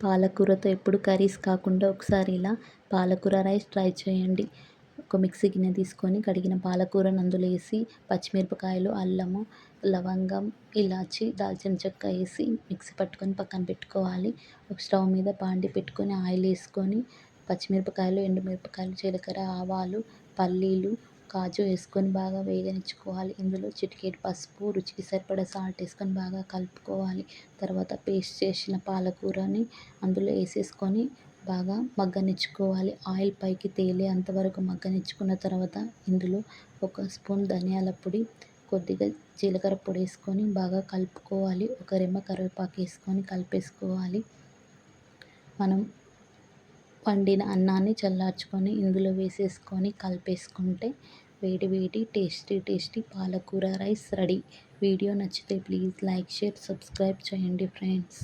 పాలకూరతో ఎప్పుడు కర్రీస్ కాకుండా ఒకసారి ఇలా పాలకూర రైస్ ట్రై చేయండి. ఒక మిక్సీ గిన్నె తీసుకొని కడిగిన పాలకూరను అందులో వేసి పచ్చిమిరపకాయలు, అల్లము, లవంగం, ఇలాచి, దాల్చిన చెక్క వేసి మిక్సీ పట్టుకొని పక్కన పెట్టుకోవాలి. ఒక స్టవ్ మీద బాండి పెట్టుకొని ఆయిల్ వేసుకొని పచ్చిమిరపకాయలు, ఎండుమిరపకాయలు, జీలకర్ర, ఆవాలు, పల్లీలు, కాజు వేసుకొని బాగా వేగనిచ్చుకోవాలి. ఇందులో చిటికెడు పసుపు, రుచికి సరిపడా సాల్ట్ వేసుకొని బాగా కలుపుకోవాలి. తర్వాత పేస్ట్ చేసిన పాలకూరని అందులో వేసేసుకొని బాగా మగ్గనిచ్చుకోవాలి. ఆయిల్ పైకి తేలే అంతవరకు మగ్గనిచ్చుకున్న తర్వాత ఇందులో ఒక స్పూన్ ధనియాల పొడి, కొద్దిగా జీలకర్ర పొడి వేసుకొని బాగా కలుపుకోవాలి. ఒక రెమ్మ కరివేపాకు వేసుకొని కలిపేసుకోవాలి. మనం వండిన అన్నాన్ని చల్లార్చుకొని ఇందులో వేసేసుకొని కలిపేసుకుంటే వేడి వేడి టేస్టీ టేస్టీ పాలకూర రైస్ రెడీ. వీడియో నచ్చితే ప్లీజ్ లైక్, షేర్, సబ్స్క్రైబ్ చేయండి ఫ్రెండ్స్.